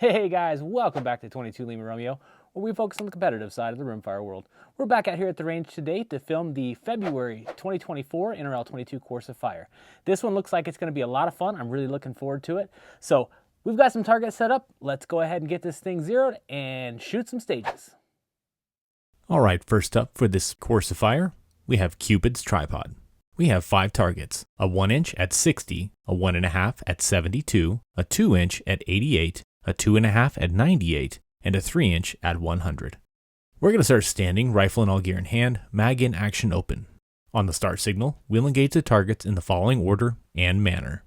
Hey guys, welcome back to 22 Lima Romeo, where we focus on the competitive side of the rimfire world. We're back out here at the range today to film the February 2024 NRL22 Course of Fire. This one looks like it's going to be a lot of fun. I'm really looking forward to it. So we've got some targets set up. Let's go ahead and get this thing zeroed and shoot some stages. All right, first up for this Course of Fire, we have Cupid's tripod. We have 5 targets, a 1-inch at 60, a 1.5 at 72, a 2-inch at 88, a 2.5 at 98, and a 3-inch at 100. We're going to start standing, rifle and all gear in hand, mag in action open. On the start signal, we'll engage the targets in the following order and manner.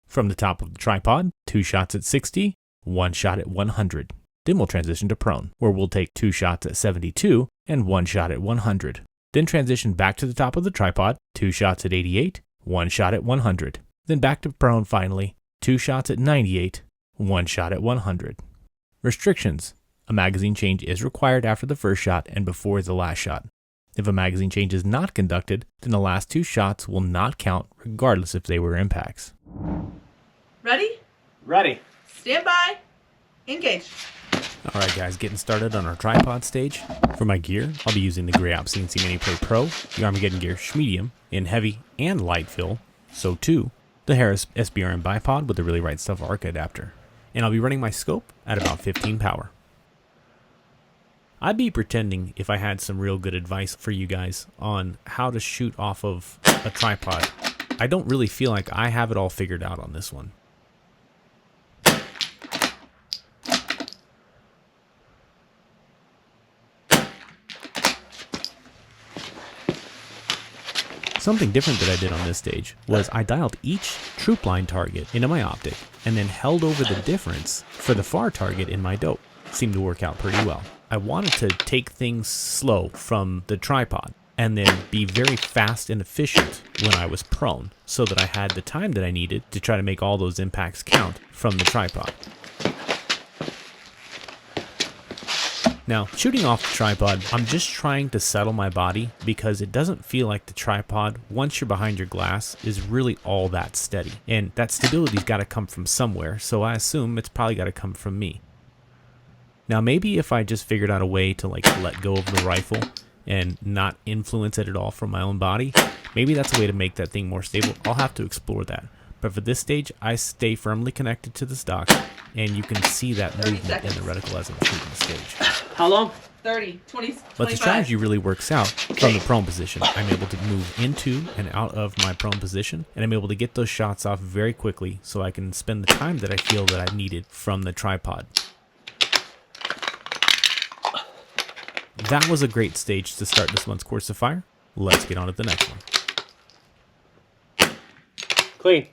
From the top of the tripod, 2 shots at 60, 1 shot at 100. Then we'll transition to prone, where we'll take 2 shots at 72 and 1 shot at 100. Then transition back to the top of the tripod, 2 shots at 88, 1 shot at 100. Then back to prone finally, 2 shots at 98, 1 shot at 100. Restrictions. A magazine change is required after the first shot and before the last shot. If a magazine change is not conducted, then the last 2 shots will not count regardless if they were impacts. Ready? Ready. Stand by. Engage. Alright guys, getting started on our tripod stage. For my gear, I'll be using the Grey Ops CNC Mini Play Pro, the Armageddon Gear Medium in heavy and light fill, so too the Harris SBRN bipod with the Really Right Stuff ARCA adapter. And I'll be running my scope at about 15 power. I'd be pretending if I had some real good advice for you guys on how to shoot off of a tripod. I don't really feel like I have it all figured out on this one. Something different that I did on this stage was I dialed each troop line target into my optic and then held over the difference for the far target in my dope. Seemed to work out pretty well. I wanted to take things slow from the tripod and then be very fast and efficient when I was prone so that I had the time that I needed to try to make all those impacts count from the tripod. Now, shooting off the tripod, I'm just trying to settle my body because it doesn't feel like the tripod, once you're behind your glass, is really all that steady. And that stability's got to come from somewhere, so I assume it's probably got to come from me. Now, maybe if I just figured out a way to let go of the rifle and not influence it at all from my own body, maybe that's a way to make that thing more stable. I'll have to explore that. But for this stage, I stay firmly connected to the stock, and you can see that movement in the reticle as I'm shooting the stage. How long? 30, 20, 25. But the strategy really works out from the prone position. I'm able to move into and out of my prone position, and I'm able to get those shots off very quickly so I can spend the time that I feel that I needed from the tripod. That was a great stage to start this month's Course of Fire. Let's get on to the next one. Clean.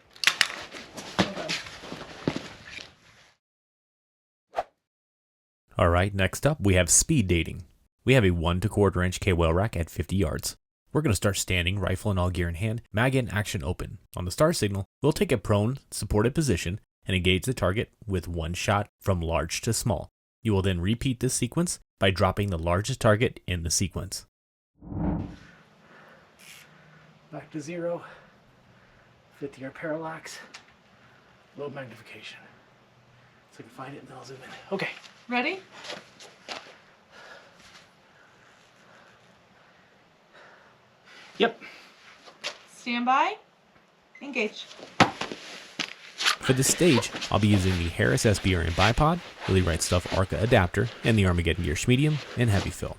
Alright, next up we have speed dating. We have a 1 1/4 inch KWL rack at 50 yards. We're going to start standing, rifle and all gear in hand, mag in action open. On the start signal, we'll take a prone, supported position and engage the target with 1 shot from large to small. You will then repeat this sequence by dropping the largest target in the sequence. Back to 0. 50-yard parallax. Low magnification. So I can find it and then I'll zoom in. Okay. Ready? Yep. Stand by. Engage. For this stage, I'll be using the Harris SBRN bipod, Really Right Stuff ARCA adapter, and the Armageddon Gear Medium in heavy fill.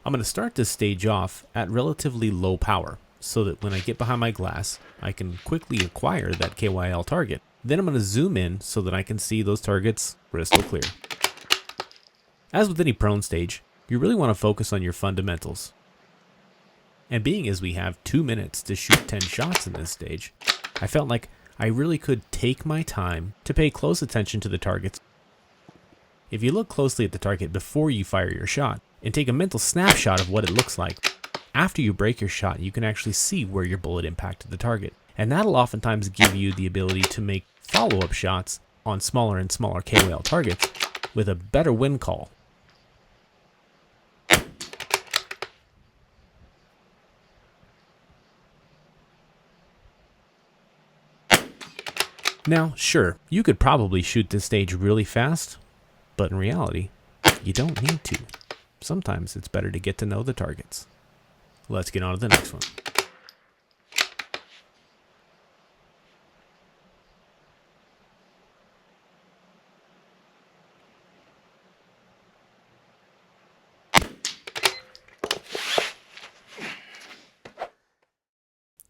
I'm going to start this stage off at relatively low power, so that when I get behind my glass, I can quickly acquire that KYL target. Then I'm going to zoom in so that I can see those targets crystal clear. As with any prone stage, you really want to focus on your fundamentals. And being as we have 2 minutes to shoot 10 shots in this stage, I felt like I really could take my time to pay close attention to the targets. If you look closely at the target before you fire your shot, and take a mental snapshot of what it looks like, after you break your shot, you can actually see where your bullet impacted the target. And that'll oftentimes give you the ability to make follow-up shots on smaller and smaller KOL targets with a better win call. Now, sure, you could probably shoot this stage really fast, but in reality, you don't need to. Sometimes it's better to get to know the targets. Let's get on to the next one.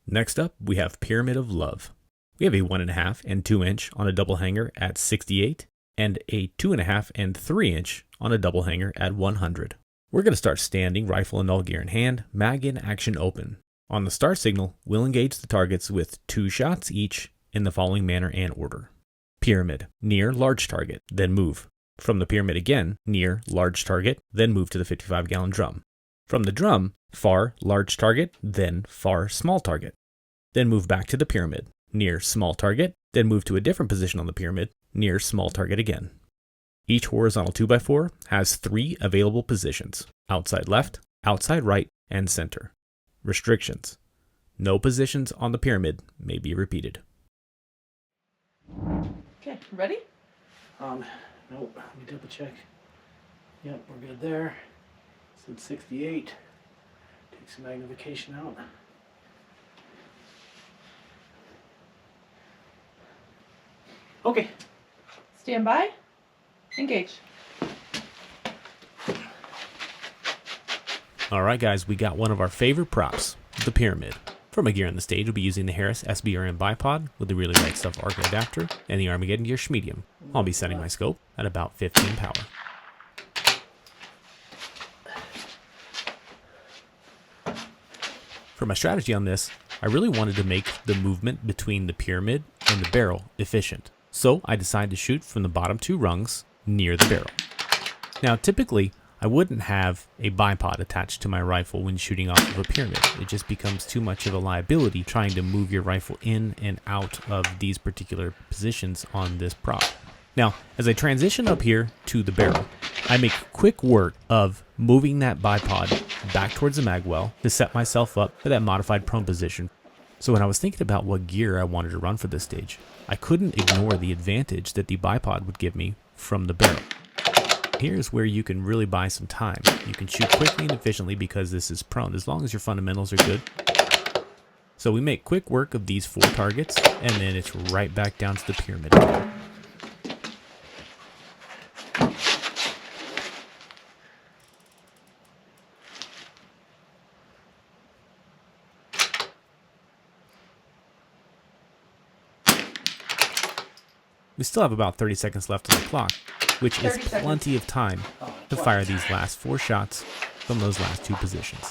Next up, we have Pyramid of Love. We have a 1.5 and 2 inch on a double hanger at 68 and a 2.5 and 3 inch on a double hanger at 100. We're going to start standing, rifle and all gear in hand, mag in, action open. On the start signal, we'll engage the targets with 2 shots each in the following manner and order. Pyramid, near large target, then move. From the pyramid again, near large target, then move to the 55-gallon drum. From the drum, far large target, then far small target. Then move back to the pyramid, near small target, then move to a different position on the pyramid, near small target again. Each horizontal 2x4 has 3 available positions: outside left, outside right, and center. Restrictions: no positions on the pyramid may be repeated. Okay, ready? Nope, let me double check. Yep, we're good there. It's at 68. Take some magnification out. Okay. Stand by. Engage. Alright guys, we got one of our favorite props, the pyramid. For my gear on the stage, we'll be using the Harris SBRM bipod with the really light stuff arc adapter and the Armageddon Gear Schmedium. I'll be setting my scope at about 15 power. For my strategy on this, I really wanted to make the movement between the pyramid and the barrel efficient. So I decided to shoot from the bottom 2 rungs near the barrel. Now typically, I wouldn't have a bipod attached to my rifle when shooting off of a pyramid. It just becomes too much of a liability trying to move your rifle in and out of these particular positions on this prop. Now, as I transition up here to the barrel, I make quick work of moving that bipod back towards the mag well to set myself up for that modified prone position. So when I was thinking about what gear I wanted to run for this stage, I couldn't ignore the advantage that the bipod would give me from the barrel. Here's where you can really buy some time. You can shoot quickly and efficiently because this is prone, as long as your fundamentals are good. So we make quick work of these 4 targets, and then it's right back down to the pyramid. We still have about 30 seconds left on the clock, which is plenty of time to fire these last 4 shots from those last 2 positions.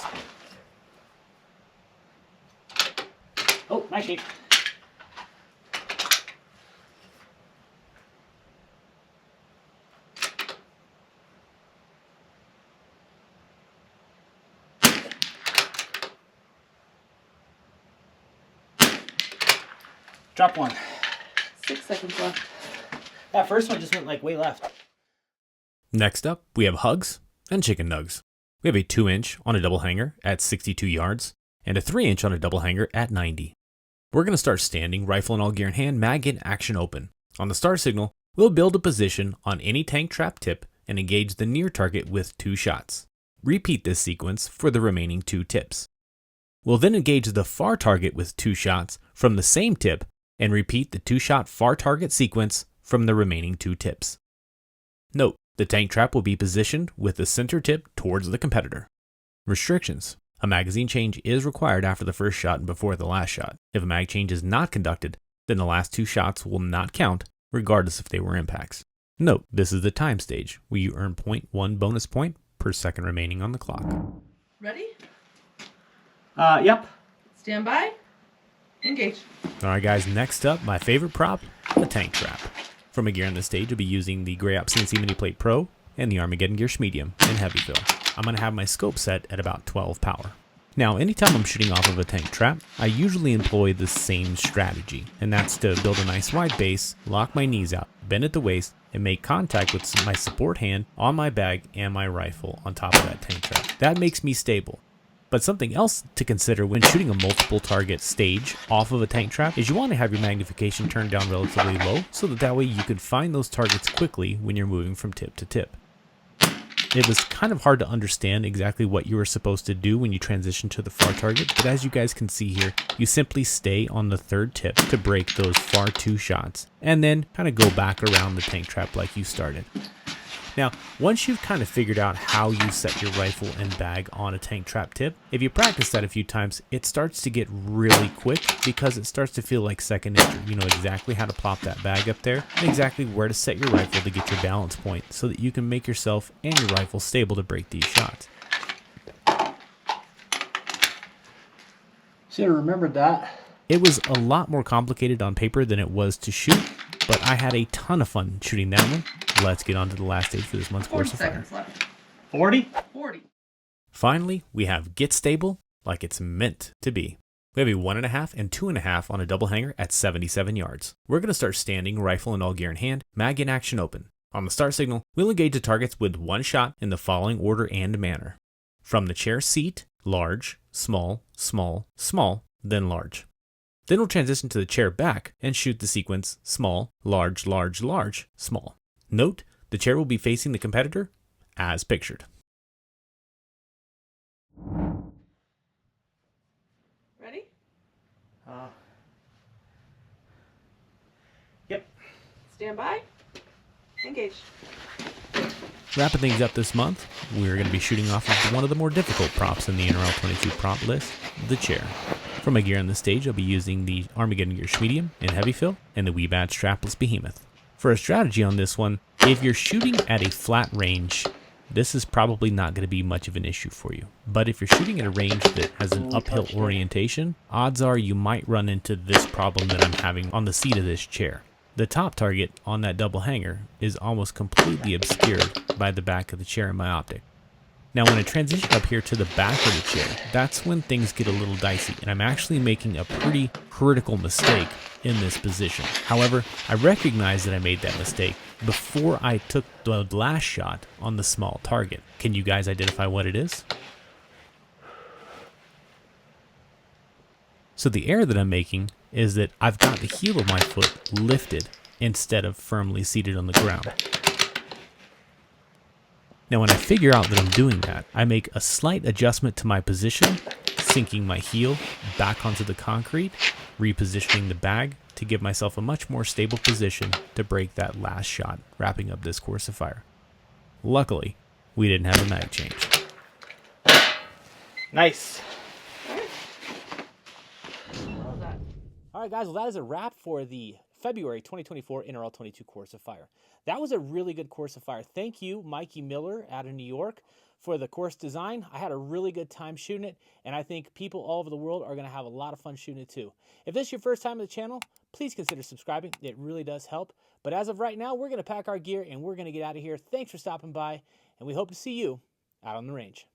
Oh, my sheep. Drop one. 6 seconds left. That first one just went like way left. Next up, we have hugs and chicken nugs. We have a 2 inch on a double hanger at 62 yards and a 3 inch on a double hanger at 90. We're going to start standing, rifle and all gear in hand, mag in, action open. On the start signal, we'll build a position on any tank trap tip and engage the near target with 2 shots. Repeat this sequence for the remaining 2 tips. We'll then engage the far target with 2 shots from the same tip and repeat the 2-shot far target sequence from the remaining 2 tips. Note, the tank trap will be positioned with the center tip towards the competitor. Restrictions: a magazine change is required after the first shot and before the last shot. If a mag change is not conducted, then the last 2 shots will not count, regardless if they were impacts. Note, this is the time stage, where you earn 0.1 bonus point per second remaining on the clock. Ready? Yep. Stand by. Engage. Alright guys, next up, my favorite prop, the tank trap. For my gear on the stage, I'll be using the Grey Ops CNC Mini Plate Pro and the Armageddon Gear Schmedium in heavy fill. I'm going to have my scope set at about 12 power. Now, anytime I'm shooting off of a tank trap, I usually employ the same strategy, and that's to build a nice wide base, lock my knees out, bend at the waist, and make contact with my support hand on my bag and my rifle on top of that tank trap. That makes me stable. But something else to consider when shooting a multiple target stage off of a tank trap is you want to have your magnification turned down relatively low so that way you can find those targets quickly when you're moving from tip to tip. It was kind of hard to understand exactly what you were supposed to do when you transition to the far target, but as you guys can see here, you simply stay on the third tip to break those far 2 shots, and then kind of go back around the tank trap like you started. Now, once you've kind of figured out how you set your rifle and bag on a tank trap tip, if you practice that a few times, it starts to get really quick because it starts to feel like second nature. You know exactly how to plop that bag up there and exactly where to set your rifle to get your balance point so that you can make yourself and your rifle stable to break these shots. Should have remembered that. It was a lot more complicated on paper than it was to shoot, but I had a ton of fun shooting that one. Let's get on to the last stage for this month's Course of Fire. 40 seconds left. 40? 40. Finally, we have get stable like it's meant to be. We have a 1.5 and 2.5 on a double hanger at 77 yards. We're going to start standing, rifle and all gear in hand, mag in action open. On the start signal, we'll engage the targets with 1 shot in the following order and manner. From the chair seat, large, small, small, small, then large. Then we'll transition to the chair back and shoot the sequence small, large, large, large, small. Note, the chair will be facing the competitor as pictured. Ready? Yep. Stand by. Engage. Wrapping things up this month, we're going to be shooting off of one of the more difficult props in the NRL22 prop list, the chair. For my gear on the stage, I'll be using the Armageddon Gear Medium in heavy fill and the Weebad Strapless Behemoth. For a strategy on this one, if you're shooting at a flat range, this is probably not going to be much of an issue for you. But if you're shooting at a range that has an uphill orientation, odds are you might run into this problem that I'm having on the seat of this chair. The top target on that double hanger is almost completely obscured by the back of the chair in my optic. Now when I transition up here to the back of the chair, that's when things get a little dicey, and I'm actually making a pretty critical mistake in this position. However, I recognize that I made that mistake before I took the last shot on the small target. Can you guys identify what it is? So the error that I'm making is that I've got the heel of my foot lifted instead of firmly seated on the ground. Now when I figure out that I'm doing that, I make a slight adjustment to my position, sinking my heel back onto the concrete, repositioning the bag to give myself a much more stable position to break that last shot, wrapping up this Course of Fire. Luckily, we didn't have a mag change. Nice. Well done. All right, guys, well, that is a wrap for the February 2024 NRL22 Course of Fire. That was a really good Course of Fire. Thank you, Mikey Miller out of New York, for the course design. I had a really good time shooting it, and I think people all over the world are going to have a lot of fun shooting it too. If this is your first time on the channel, please consider subscribing. It really does help. But as of right now, we're going to pack our gear, and we're going to get out of here. Thanks for stopping by, and we hope to see you out on the range.